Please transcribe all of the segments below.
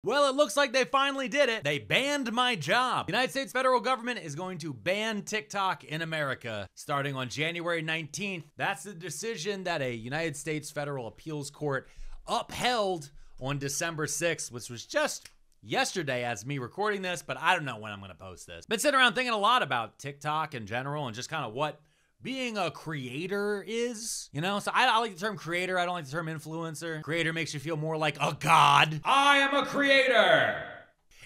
Well, it looks like they finally did it. They banned my job. The United States federal government is going to ban TikTok in America starting on January 19th. That's the decision that a United States federal appeals court upheld on December 6th, which was just yesterday as me recording this, but I don't know when I'm gonna post this. Been sitting around thinking a lot about TikTok in general and just kind of what being a creator is, you know? So I like the term creator, I don't like the term influencer. Creator makes you feel more like a god. I am a creator.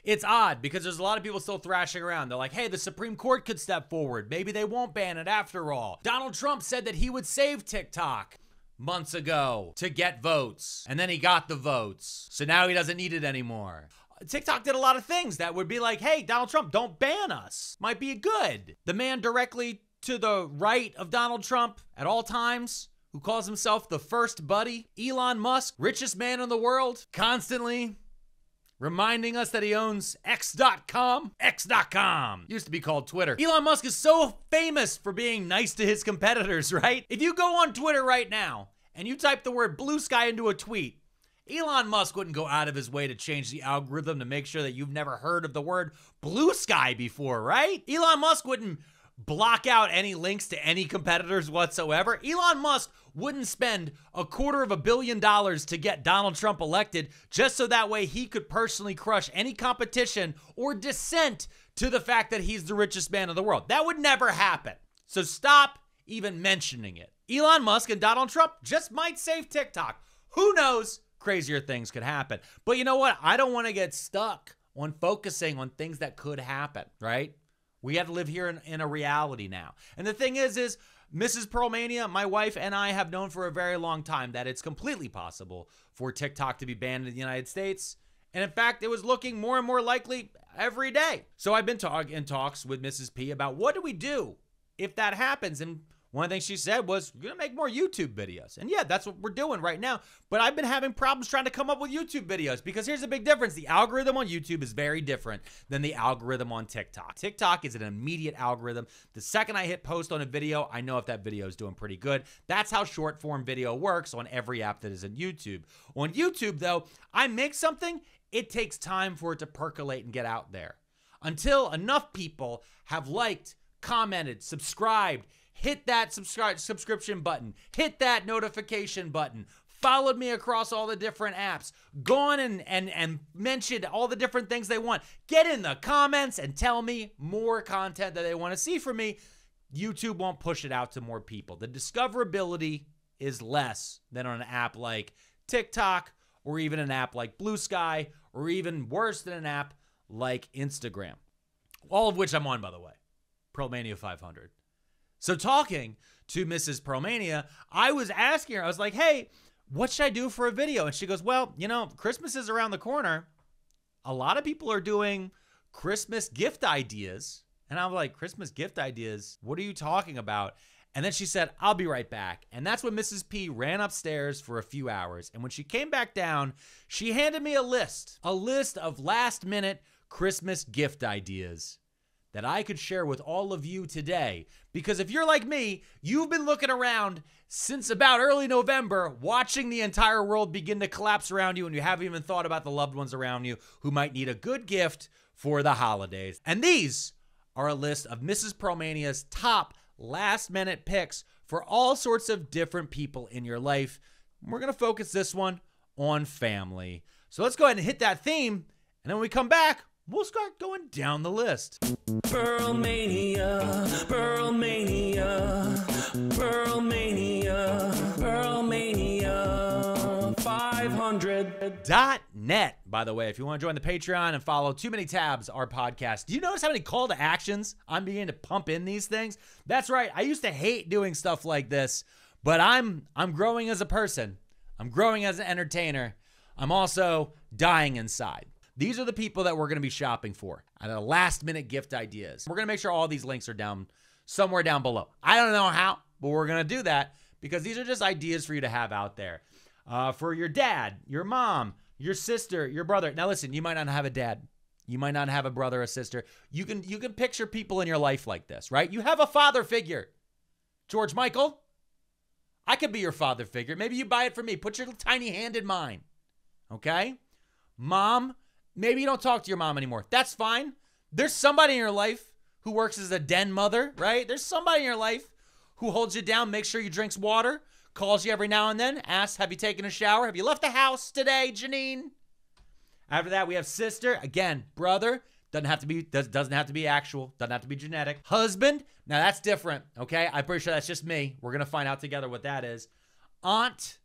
It's odd because there's a lot of people still thrashing around. They're like, hey, the Supreme Court could step forward. Maybe they won't ban it after all. Donald Trump said that he would save TikTok months ago to get votes. And then he got the votes. So now he doesn't need it anymore. TikTok did a lot of things that would be like, hey, Donald Trump, don't ban us. Might be good. The man directly to the right of Donald Trump at all times, who calls himself the first buddy, Elon Musk, richest man in the world, constantly reminding us that he owns X.com. X.com used to be called Twitter. Elon Musk is so famous for being nice to his competitors, right? If you go on Twitter right now and you type the word blue sky into a tweet, Elon Musk wouldn't go out of his way to change the algorithm to make sure that you've never heard of the word blue sky before, right? Elon Musk wouldn't block out any links to any competitors whatsoever. Elon Musk wouldn't spend $250 million to get Donald Trump elected just so that way he could personally crush any competition or dissent to the fact that he's the richest man in the world. That would never happen. So stop even mentioning it. Elon Musk and Donald Trump just might save TikTok. Who knows? Crazier things could happen. But you know what? I don't want to get stuck on focusing on things that could happen, right? We have to live here in a reality now. And the thing is Mrs. Pearlmania, my wife, and I have known for a very long time that it's completely possible for TikTok to be banned in the United States. And in fact, it was looking more and more likely every day. So I've been in talks with Mrs. P about what do we do if that happens? And one of the things she said was, we're gonna make more YouTube videos. And yeah, that's what we're doing right now. But I've been having problems trying to come up with YouTube videos because here's the big difference. The algorithm on YouTube is very different than the algorithm on TikTok. TikTok is an immediate algorithm. The second I hit post on a video, I know if that video is doing pretty good. That's how short form video works on every app that is in YouTube. On YouTube though, I make something, it takes time for it to percolate and get out there. Until enough people have liked, commented, subscribed, hit that subscription button, hit that notification button, followed me across all the different apps, gone and mentioned all the different things they want. Get in the comments and tell me more content that they want to see from me. YouTube won't push it out to more people. The discoverability is less than on an app like TikTok or even an app like Blue Sky or even worse than an app like Instagram. All of which I'm on, by the way. Pearlmania 500. So talking to Mrs. Pearlmania, I was asking her, I was like, hey, what should I do for a video? And she goes, well, you know, Christmas is around the corner. A lot of people are doing Christmas gift ideas. And I'm like, Christmas gift ideas? What are you talking about? And then she said, I'll be right back. And that's when Mrs. P ran upstairs for a few hours. And when she came back down, she handed me a list of last minute Christmas gift ideas that I could share with all of you today. Because if you're like me, you've been looking around since about early November, watching the entire world begin to collapse around you, and you haven't even thought about the loved ones around you who might need a good gift for the holidays. And these are a list of Mrs. Pearlmania's top last-minute picks for all sorts of different people in your life. We're gonna focus this one on family. So let's go ahead and hit that theme, and then when we come back, we'll start going down the list. Pearlmania, Pearlmania, Pearlmania, Pearlmania 500.net. By the way, if you want to join the Patreon and follow Too Many Tabs, our podcast, do you notice how many call to actions I'm beginning to pump in these things? That's right. I used to hate doing stuff like this, but I'm growing as a person. I'm growing as an entertainer. I'm also dying inside. These are the people that we're going to be shopping for. The last minute gift ideas. We're going to make sure all these links are down somewhere down below. I don't know how, but we're going to do that because these are just ideas for you to have out there. For your dad, your mom, your sister, your brother. Now listen, you might not have a dad. You might not have a brother or sister. You can picture people in your life like this, right? You have a father figure. George Michael, I could be your father figure. Maybe you buy it for me. Put your tiny hand in mine. Okay? Mom, Maybe you don't talk to your mom anymore. That's fine. There's somebody in your life who works as a den mother, right? There's somebody in your life who holds you down, makes sure you drinks water, calls you every now and then, asks, have you taken a shower? Have you left the house today, Janine? After that, we have sister. Again, brother. Doesn't have to be actual. Doesn't have to be genetic. Husband. Now that's different, okay? I'm pretty sure that's just me. We're going to find out together what that is. Aunt,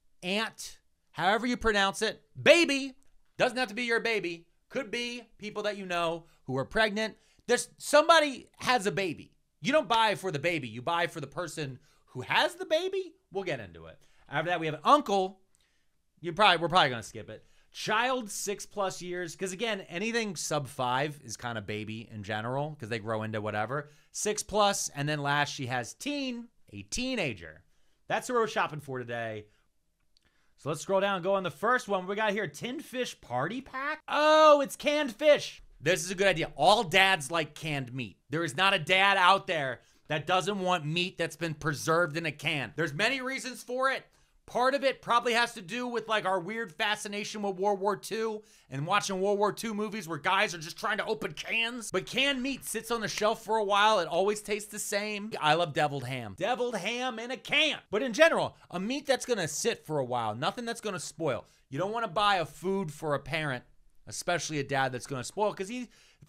however you pronounce it. Baby. Doesn't have to be your baby. Could be people that you know who are pregnant. There's somebody has a baby. You don't buy for the baby. You buy for the person who has the baby. We'll get into it. After that, we have uncle. We're probably going to skip it. Child 6+ years. Because again, anything sub 5 is kind of baby in general because they grow into whatever. 6+. And then last, she has a teenager. That's what we're shopping for today. So let's scroll down and go on the first one. We got here, Tin Fish Party Pack. Oh, it's canned fish. This is a good idea. All dads like canned meat. There is not a dad out there that doesn't want meat that's been preserved in a can. There's many reasons for it. Part of it probably has to do with like our weird fascination with World War II and watching World War II movies where guys are just trying to open cans. But canned meat sits on the shelf for a while. It always tastes the same. I love deviled ham. Deviled ham in a can. But in general, a meat that's gonna sit for a while, nothing that's gonna spoil. You don't wanna buy a food for a parent, especially a dad, that's gonna spoil, because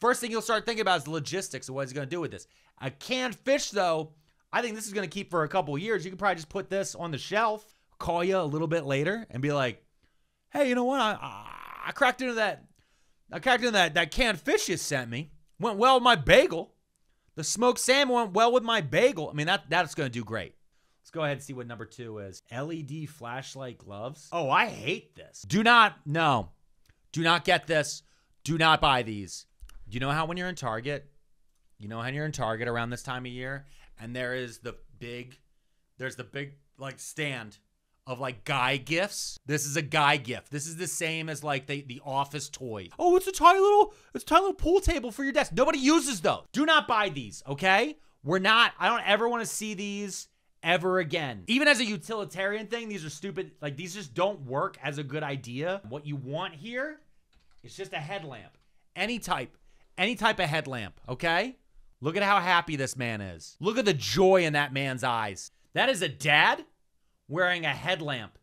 first thing you'll start thinking about is the logistics of what he's gonna do with this. A canned fish though, I think this is gonna keep for a couple years. You can probably just put this on the shelf, call you a little bit later and be like, hey, you know what? I cracked into that canned fish you sent me. Went well with my bagel. The smoked salmon went well with my bagel. I mean, that's going to do great. Let's go ahead and see what number 2 is. LED flashlight gloves. Oh, I hate this. Do not get this. Do not buy these. Do you know how when you're in Target, around this time of year, and there's the big like stand of like guy gifts. This is a guy gift. This is the same as like the office toy. Oh, it's a tiny little pool table for your desk. Nobody uses those. Do not buy these, okay? I don't ever want to see these ever again. Even as a utilitarian thing, these are stupid. Like these just don't work as a good idea. What you want here is just a headlamp. Any type of headlamp, okay? Look at how happy this man is. Look at the joy in that man's eyes. That is a dad wearing a headlamp,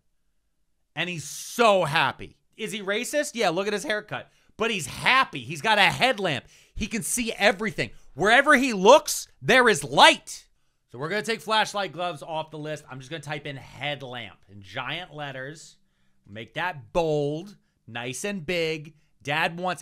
and he's so happy. Is he racist? Yeah, look at his haircut. But he's happy. He's got a headlamp. He can see everything. Wherever he looks, there is light. So we're going to take flashlight gloves off the list. I'm just going to type in headlamp in giant letters. Make that bold, nice and big.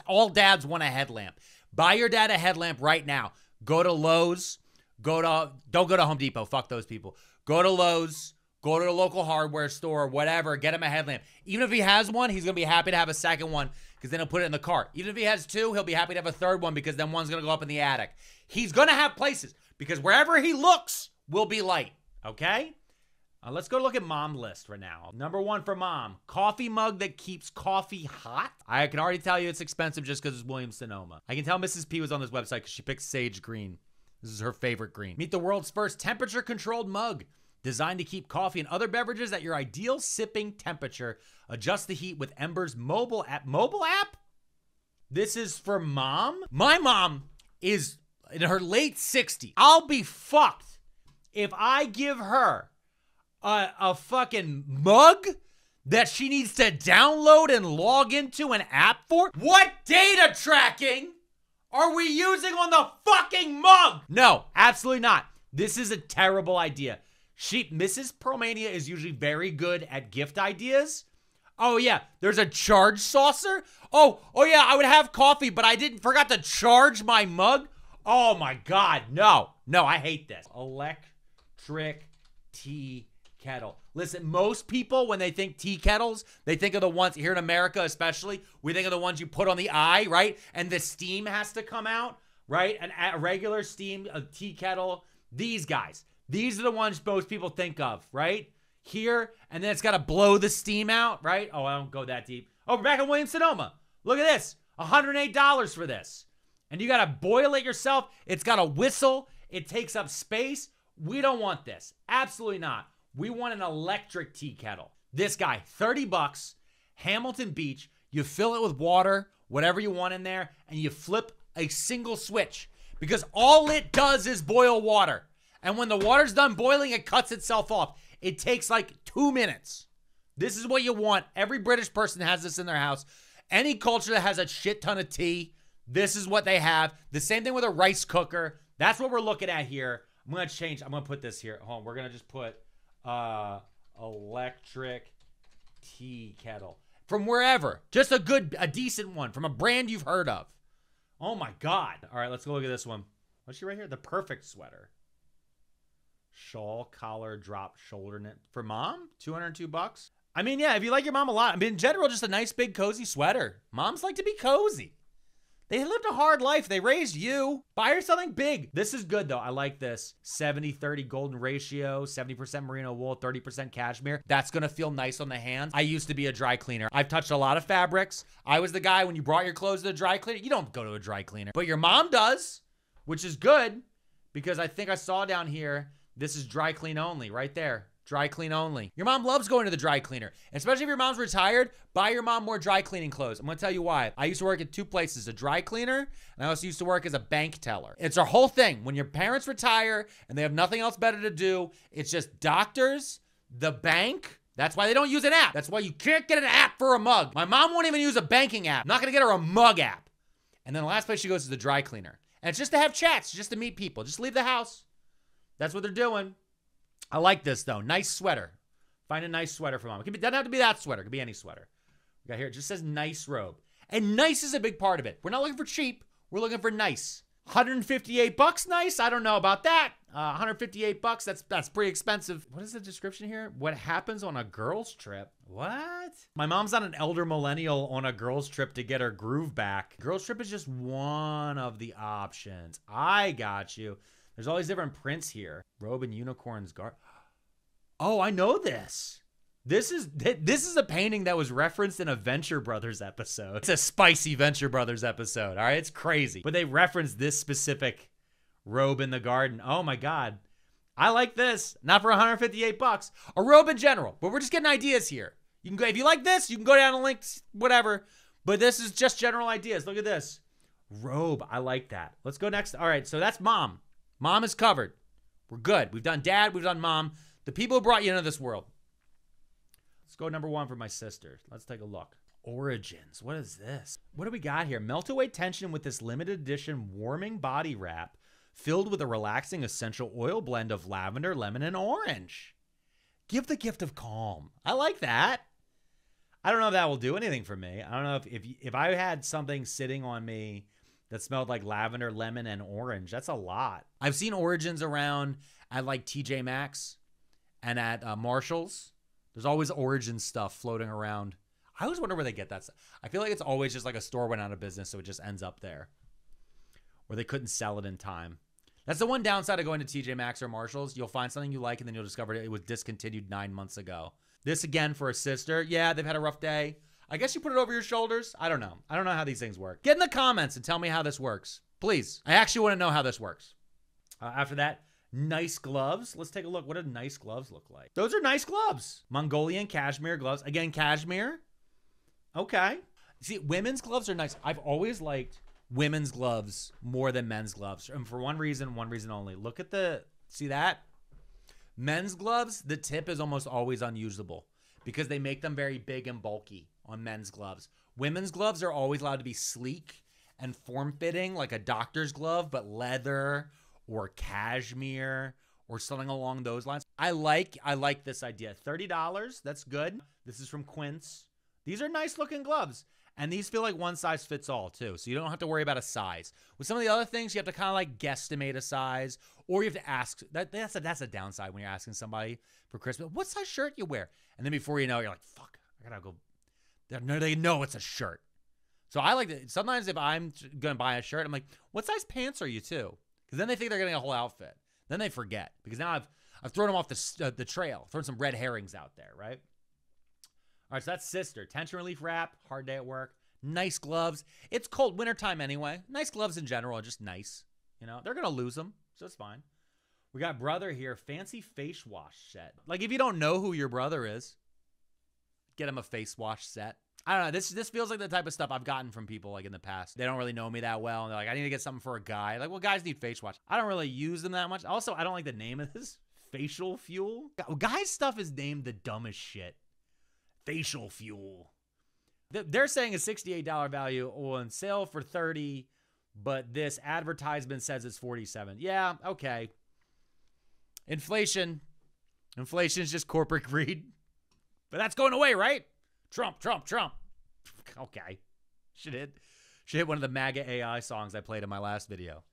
All dads want a headlamp. Buy your dad a headlamp right now. Go to Lowe's. Don't go to Home Depot. Fuck those people. Go to Lowe's. Go to a local hardware store, whatever. Get him a headlamp. Even if he has one, he's going to be happy to have a second one because then he'll put it in the cart. Even if he has 2, he'll be happy to have a third one because then one's going to go up in the attic. He's going to have places because wherever he looks will be light, okay? Let's go look at mom list right now. Number 1 for mom, coffee mug that keeps coffee hot. I can already tell you it's expensive just because it's Williams-Sonoma. I can tell Mrs. P was on this website because she picked sage green. This is her favorite green. Meet the world's first temperature-controlled mug. Designed to keep coffee and other beverages at your ideal sipping temperature. Adjust the heat with Ember's mobile app. Mobile app? This is for mom? My mom is in her late 60s. I'll be fucked if I give her a fucking mug that she needs to download and log into an app for. What data tracking are we using on the fucking mug? No, absolutely not. This is a terrible idea. Mrs. Pearlmania is usually very good at gift ideas. Oh yeah, there's a charge saucer. Oh yeah, I would have coffee, but forgot to charge my mug. Oh my God, no, I hate this. Electric tea kettle. Listen, most people, when they think tea kettles, they think of the ones here in America, especially, we think of the ones you put on the eye, right? And the steam has to come out, right? A regular steam, a tea kettle, these guys. These are the ones most people think of, right? Here, and then it's got to blow the steam out, right? Oh, I don't go that deep. Oh, we're back in Williams-Sonoma. Look at this. $108 for this. And you got to boil it yourself. It's got a whistle. It takes up space. We don't want this. Absolutely not. We want an electric tea kettle. This guy, $30, Hamilton Beach. You fill it with water, whatever you want in there, and you flip a single switch because all it does is boil water. And when the water's done boiling, it cuts itself off. It takes like 2 minutes. This is what you want. Every British person has this in their house. Any culture that has a shit ton of tea, this is what they have. The same thing with a rice cooker. That's what we're looking at here. I'm going to change. I'm going to put this here. Hold on. We're going to just put electric tea kettle. From wherever. Just a decent one. From a brand you've heard of. Oh my God. All right, let's go look at this one. What's she right here? The perfect sweater. Shawl, collar, drop, shoulder knit. For mom? $202? I mean, yeah, if you like your mom a lot. I mean, in general, just a nice, big, cozy sweater. Moms like to be cozy. They lived a hard life. They raised you. Buy her something big. This is good, though. I like this. 70-30 golden ratio, 70% merino wool, 30% cashmere. That's going to feel nice on the hands. I used to be a dry cleaner. I've touched a lot of fabrics. I was the guy when you brought your clothes to the dry cleaner. You don't go to a dry cleaner. But your mom does, which is good because I think I saw down here, this is dry clean only right there. Dry clean only. Your mom loves going to the dry cleaner. Especially if your mom's retired, buy your mom more dry cleaning clothes. I'm gonna tell you why. I used to work at 2 places, a dry cleaner, and I also used to work as a bank teller. It's our whole thing. When your parents retire and they have nothing else better to do, it's just doctors, the bank. That's why they don't use an app. That's why you can't get an app for a mug. My mom won't even use a banking app. I'm not gonna get her a mug app. And then the last place she goes is the dry cleaner. And it's just to have chats, just to meet people. Just leave the house. That's what they're doing. I like this though. Nice sweater. Find a nice sweater for mom. It doesn't have to be that sweater. It could be any sweater. We got here. It just says nice robe. And nice is a big part of it. We're not looking for cheap. We're looking for nice. $158 nice? I don't know about that. $158. That's pretty expensive. What is the description here? What happens on a girl's trip? What? My mom's on an elder millennial on a girl's trip to get her groove back. Girl's trip is just one of the options. I got you. There's all these different prints here. Robe and unicorns guard. Oh, I know this. This is a painting that was referenced in a Venture Brothers episode. It's a spicy Venture Brothers episode. All right, it's crazy. But they referenced this specific robe in the garden. Oh my God. I like this. Not for $158. A robe in general. But we're just getting ideas here. You can go, if you like this, you can go down the links, whatever. But this is just general ideas. Look at this. Robe. I like that. Let's go next. All right, so that's mom. Mom is covered. We're good. We've done dad. We've done mom. The people who brought you into this world. Let's go number 1 for my sister. Let's take a look. Origins. What is this? What do we got here? Melt away tension with this limited edition warming body wrap filled with a relaxing essential oil blend of lavender, lemon, and orange. Give the gift of calm. I like that. I don't know if that will do anything for me. I don't know if I had something sitting on me that smelled like lavender, lemon, and orange. That's a lot. I've seen Origins around at like TJ Maxx and at Marshall's. There's always Origins stuff floating around. I always wonder where they get that stuff. I feel like it's always just like a store went out of business, so it just ends up there. Or they couldn't sell it in time. That's the one downside of going to TJ Maxx or Marshall's. You'll find something you like, and then you'll discover it was discontinued 9 months ago. This again for a sister. Yeah, they've had a rough day. I guess you put it over your shoulders. I don't know. I don't know how these things work. Get in the comments and tell me how this works. Please. I actually want to know how this works. After that, nice gloves. Let's take a look. What do nice gloves look like? Those are nice gloves. Mongolian cashmere gloves. Again, cashmere. Okay. See, women's gloves are nice. I've always liked women's gloves more than men's gloves. And for one reason only. Look at see that? Men's gloves, the tip is almost always unusable because they make them very big and bulky on men's gloves. Women's gloves are always allowed to be sleek and form-fitting, like a doctor's glove, but leather or cashmere or something along those lines. I like this idea. $30, that's good. This is from Quince. These are nice looking gloves. And these feel like one size fits all too. So you don't have to worry about a size. With some of the other things, you have to kind of like guesstimate a size, or you have to ask. That's a downside when you're asking somebody for Christmas, what size shirt you wear? And then before you know, you're like, fuck, I gotta go. They know it's a shirt. So I like that. Sometimes if I'm gonna buy a shirt, I'm like, what size pants are you too? Because then they think they're getting a whole outfit. Then they forget because now I've thrown them off the trail, thrown some red herrings out there, right? All right, so that's sister. Tension relief wrap, hard day at work. Nice gloves. It's cold wintertime anyway. Nice gloves in general are just nice. You know, they're going to lose them, so it's fine. We got brother here. Fancy face wash set. Like, if you don't know who your brother is, get him a face wash set. I don't know. This feels like the type of stuff I've gotten from people like in the past. They don't really know me that well. And they're like, I need to get something for a guy. Like, well, guys need face wash. I don't really use them that much. Also, I don't like the name of this. Facial fuel. Guys' stuff is named the dumbest shit. Facial fuel. They're saying a $68 value on sale for $30, but this advertisement says it's $47. Yeah, okay. Inflation. Inflation is just corporate greed. But that's going away, right? Trump. Okay. Should hit one of the MAGA AI songs I played in my last video.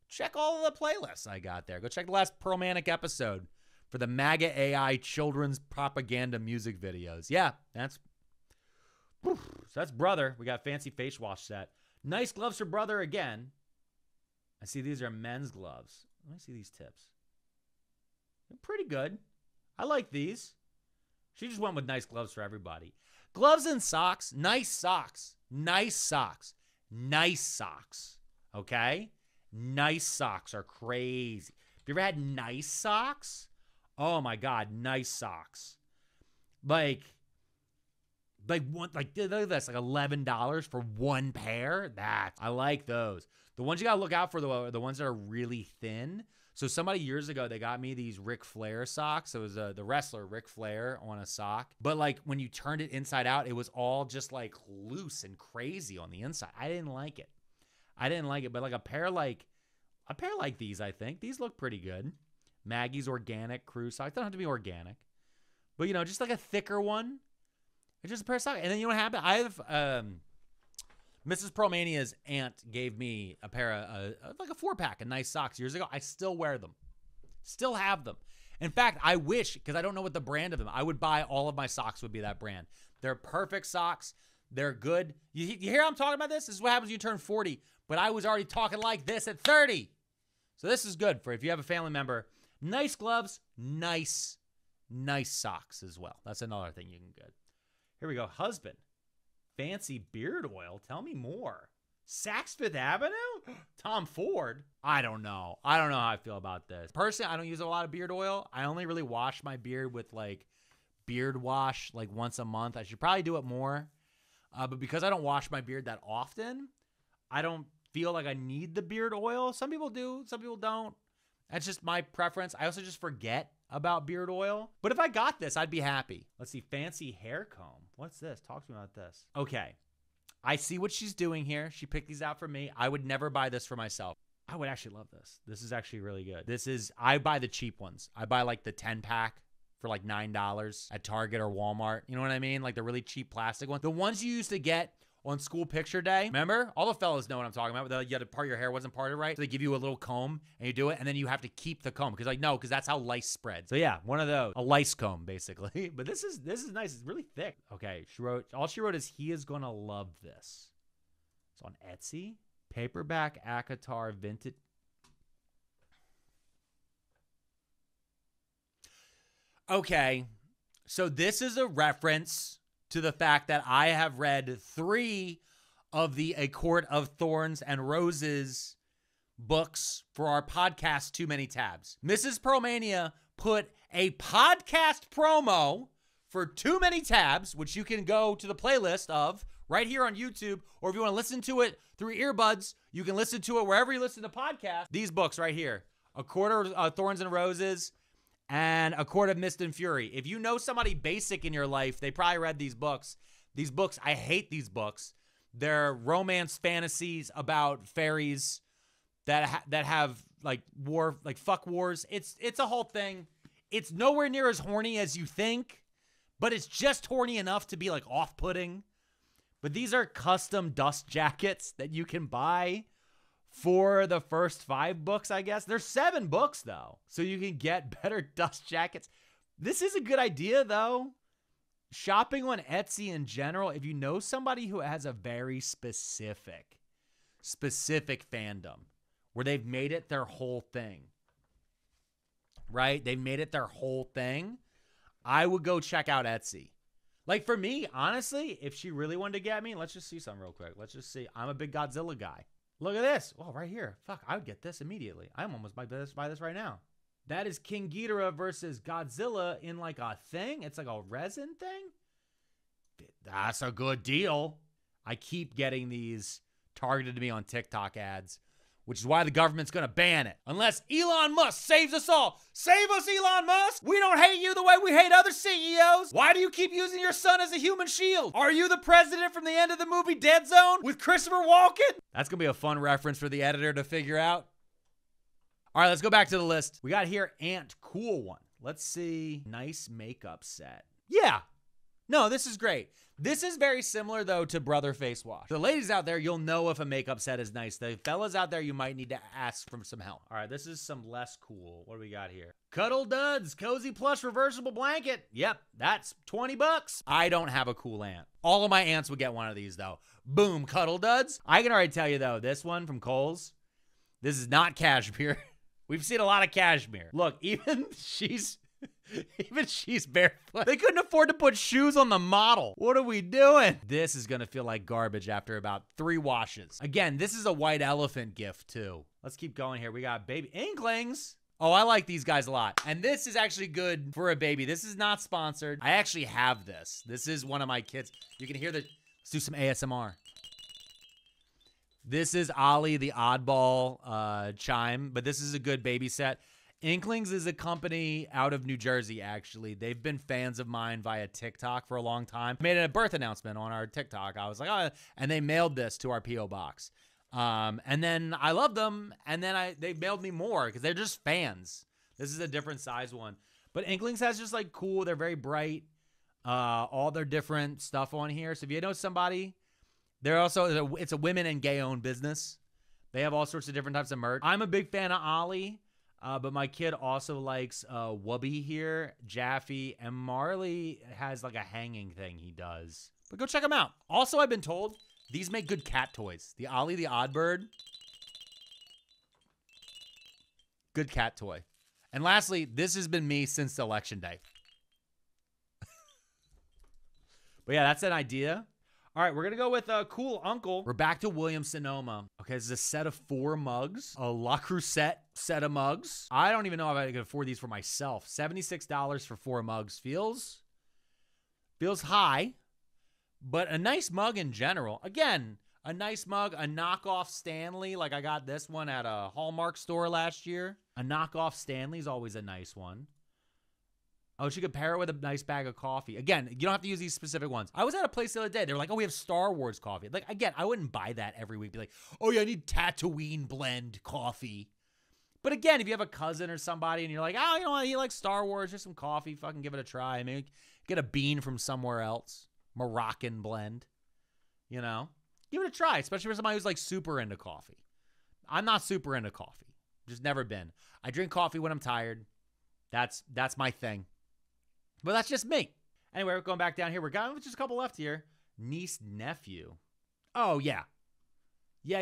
Check all the playlists I got there. Go check the last Pearlmanic episode for the MAGA AI children's propaganda music videos. Yeah, so that's brother. We got fancy face wash set. Nice gloves for brother again. I see these are men's gloves. Let me see these tips. They're pretty good. I like these. She just went with nice gloves for everybody. Gloves and socks. Nice socks. Nice socks. Nice socks. Okay? Nice socks are crazy. Have you ever had nice socks? Oh my God, nice socks. Like look at this, like $11 for one pair. I like those. The ones you gotta look out for, the ones that are really thin. So somebody years ago, they got me these Ric Flair socks. It was the wrestler Ric Flair on a sock. But like when you turned it inside out, it was all just like loose and crazy on the inside. I didn't like it. But like a pair like these, I think. These look pretty good. Maggie's organic crew socks. They don't have to be organic. But, you know, just like a thicker one. It's just a pair of socks. And then you know what happened? I have Mrs. Pearlmania's aunt gave me a pair of like a 4-pack of nice socks years ago. I still wear them. Still have them. In fact, I wish, because I don't know what the brand of them, I would buy all of my socks would be that brand. They're perfect socks. They're good. You hear I'm talking about this? This is what happens when you turn 40. But I was already talking like this at 30. So this is good for if you have a family member. Nice gloves, nice socks as well. That's another thing you can get. Here we go. Husband. Fancy beard oil. Tell me more. Saks Fifth Avenue? Tom Ford? I don't know. I don't know how I feel about this. Personally, I don't use a lot of beard oil. I only really wash my beard with like beard wash like once a month. I should probably do it more. But because I don't wash my beard that often, I don't feel like I need the beard oil. Some people do. Some people don't. That's just my preference. I also just forget about beard oil. But if I got this, I'd be happy. Let's see. Fancy hair comb. What's this? Talk to me about this. Okay. I see what she's doing here. She picked these out for me. I would never buy this for myself. I would actually love this. This is actually really good. I buy the cheap ones. I buy like the 10-pack for like $9 at Target or Walmart. You know what I mean? Like the really cheap plastic ones. The ones you used to get on school picture day. Remember? All the fellas know what I'm talking about. You had to part your hair wasn't parted right. So they give you a little comb and you do it. And then you have to keep the comb. Because that's how lice spreads. So yeah, one of those. A lice comb, basically. But this is nice. It's really thick. Okay. All she wrote is he is going to love this. It's on Etsy. Paperback ACOTAR vintage. Okay. So this is a reference to the fact that I have read 3 of the A Court of Thorns and Roses books for our podcast, Too Many Tabs. Mrs. Pearlmania put a podcast promo for Too Many Tabs, which you can go to the playlist of right here on YouTube, or if you want to listen to it through earbuds, you can listen to it wherever you listen to podcasts. These books right here, A Court of Thorns and Roses, and A Court of Mist and Fury. If you know somebody basic in your life, they probably read these books. These books, I hate these books. They're romance fantasies about fairies that have like war, like fuck wars. It's a whole thing. It's nowhere near as horny as you think, but it's just horny enough to be like off-putting. But these are custom dust jackets that you can buy for the first 5 books, I guess. There's 7 books, though, so you can get better dust jackets. This is a good idea, though. Shopping on Etsy in general, if you know somebody who has a very specific fandom where they've made it their whole thing, right? They've made it their whole thing. I would go check out Etsy. Like, for me, honestly, if she really wanted to get me, let's just see something real quick. Let's just see. I'm a big Godzilla guy. Look at this. Oh, right here. Fuck, I would get this immediately. I'm almost buy this right now. That is King Ghidorah versus Godzilla in like a thing. It's like a resin thing. That's a good deal. I keep getting these targeted to me on TikTok ads, which is why the government's going to ban it. Unless Elon Musk saves us all. Save us, Elon Musk! We don't hate you the way we hate other CEOs. Why do you keep using your son as a human shield? Are you the president from the end of the movie Dead Zone with Christopher Walken? That's going to be a fun reference for the editor to figure out. All right, let's go back to the list. We got here Ant, cool one. Let's see. Nice makeup set. Yeah. No, this is great. This is very similar, though, to Brother Face Wash. The ladies out there, you'll know if a makeup set is nice. The fellas out there, you might need to ask for some help. All right, this is some less cool. What do we got here? Cuddle Duds, cozy plush reversible blanket. Yep, that's 20 bucks. I don't have a cool ant. All of my ants would get one of these, though. Boom, Cuddle Duds. I can already tell you, though, this one from Kohl's, this is not cashmere. We've seen a lot of cashmere. Look, even she's barefoot. They couldn't afford to put shoes on the model. What are we doing? This is gonna feel like garbage after about 3 washes. Again, this is a white elephant gift too. Let's keep going here. We got baby Inklings. Oh, I like these guys a lot. And this is actually good for a baby. This is not sponsored. I actually have this. This is one of my kids. You can hear the, let's do some ASMR. This is Ollie, the oddball chime, but this is a good baby set. Inklings is a company out of New Jersey, actually. They've been fans of mine via TikTok for a long time. I made a birth announcement on our TikTok. I was like, oh, and they mailed this to our P.O. box. And then I loved them, and then they mailed me more because they're just fans. This is a different size one. But Inklings has just like cool, they're very bright, all their different stuff on here. So if you know somebody, they're also, it's a women and gay-owned business. They have all sorts of different types of merch. I'm a big fan of Ollie. But my kid also likes Wubby here, Jaffe, and Marley has like a hanging thing he does. But go check them out. Also, I've been told these make good cat toys. The Ollie, the OddBird. Good cat toy. And lastly, this has been me since election day. But yeah, that's an idea. All right, we're going to go with Cool Uncle. We're back to Williams-Sonoma. Okay, this is a set of 4 mugs. A La Crusette set of mugs. I don't even know if I can afford these for myself. $76 for 4 mugs feels high, but a nice mug in general. Again, a nice mug, a knockoff Stanley. Like I got this one at a Hallmark store last year. A knockoff Stanley is always a nice one. Oh, she could pair it with a nice bag of coffee. Again, you don't have to use these specific ones. I was at a place the other day. They were like, oh, we have Star Wars coffee. Like, again, I wouldn't buy that every week. Be like, oh, yeah, I need Tatooine blend coffee. But again, if you have a cousin or somebody and you're like, oh, you know what, he likes Star Wars, just some coffee, fucking give it a try. Maybe get a bean from somewhere else. Moroccan blend. You know? Give it a try, especially for somebody who's like super into coffee. I'm not super into coffee. Just never been. I drink coffee when I'm tired. That's my thing. But that's just me. Anyway, we're going back down here. We're got just a couple left here. Niece, nephew. Oh, yeah. Yeah.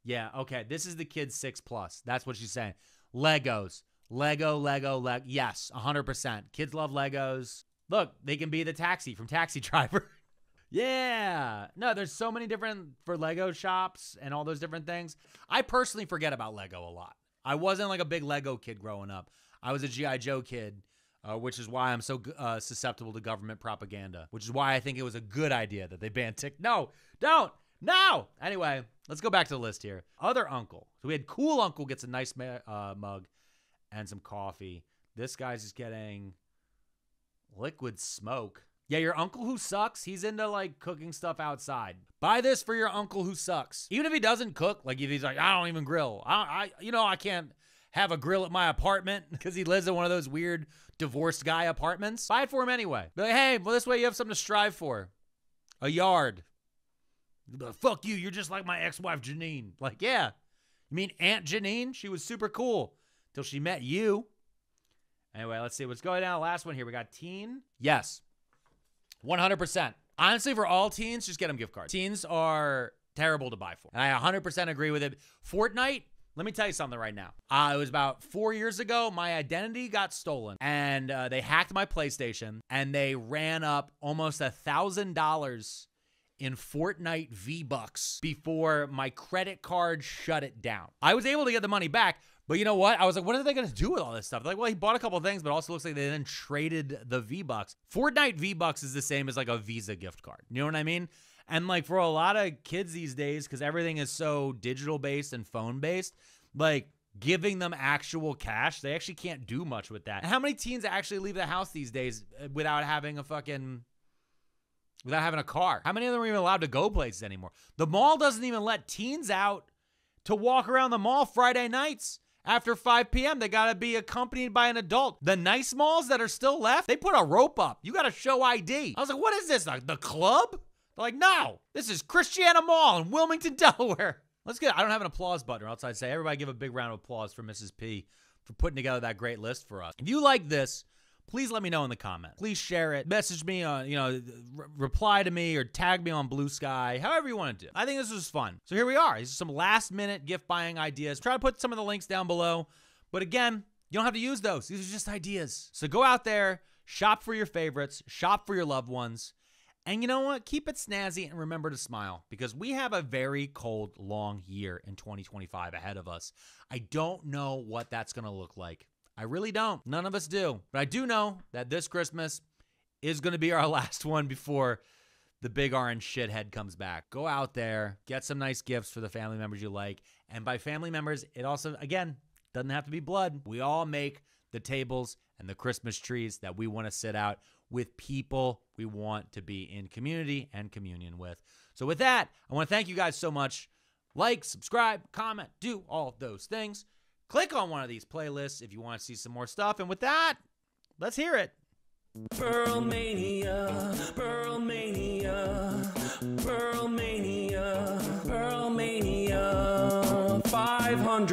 Yeah, okay. This is the kid's 6+. That's what she's saying. Legos. Lego. Yes, 100%. Kids love Legos. Look, they can be the taxi from Taxi Driver. Yeah. No, there's so many different for Lego shops and all those different things. I personally forget about Lego a lot. I wasn't like a big Lego kid growing up. I was a G.I. Joe kid. Which is why I'm so susceptible to government propaganda. Which is why I think it was a good idea that they banned TikTok. No, don't. No. Anyway, let's go back to the list here. Other uncle. So we had Cool Uncle gets a nice mug and some coffee. This guy's just getting liquid smoke. Yeah, your uncle who sucks, he's into like cooking stuff outside. Buy this for your uncle who sucks. Even if he doesn't cook, like if he's like, I don't even grill. I can't have a grill at my apartment because he lives in one of those weird divorced guy apartments. Buy it for him anyway. Be like, hey, well, this way you have something to strive for. A yard. Like, fuck you, you're just like my ex-wife Janine. Like, yeah. You mean Aunt Janine? She was super cool till she met you. Anyway, let's see what's going on. Last one here. We got teen. Yes. 100%. Honestly, for all teens, just get them gift cards. Teens are terrible to buy for. And I 100% agree with it. Fortnite. Let me tell you something right now. It was about 4 years ago. My identity got stolen and they hacked my PlayStation and they ran up almost $1,000 in Fortnite V-Bucks before my credit card shut it down. I was able to get the money back, But you know what? I was like, what are they going to do with all this stuff? They're like, well, he bought a couple of things, but also looks like they then traded the V-Bucks. Fortnite V-Bucks is the same as like a Visa gift card. You know what I mean? And like for a lot of kids these days, because everything is so digital based and phone based, like giving them actual cash, they actually can't do much with that. And how many teens actually leave the house these days without having a car? How many of them are even allowed to go places anymore? The mall doesn't even let teens out to walk around the mall Friday nights. After 5 p.m., they got to be accompanied by an adult. The nice malls that are still left, they put a rope up. You got to show ID. I was like, what is this, like the club? They're like, no, this is Christiana Mall in Wilmington, Delaware. Let's get, I don't have an applause button, or else I'd say, everybody give a big round of applause for Mrs. P for putting together that great list for us. If you like this, please let me know in the comments. Please share it. Message me on, reply to me or tag me on Blue Sky, however you want to do. I think this was fun. So here we are. These are some last minute gift buying ideas. Try to put some of the links down below. But again, you don't have to use those. These are just ideas. So go out there, shop for your favorites, shop for your loved ones. And you know what? Keep it snazzy and remember to smile, because we have a very cold, long year in 2025 ahead of us. I don't know what that's going to look like. I really don't. None of us do. But I do know that this Christmas is going to be our last one before the big orange shithead comes back. Go out there, get some nice gifts for the family members you like. And by family members, it also, again, doesn't have to be blood. We all make the tables and the Christmas trees that we want to sit out with people we want to be in community and communion with. So with that, I want to thank you guys so much. Like, subscribe, comment, do all of those things. Click on one of these playlists if you want to see some more stuff. And with that, let's hear it. Pearlmania, Pearlmania, Pearlmania, Pearlmania, 500.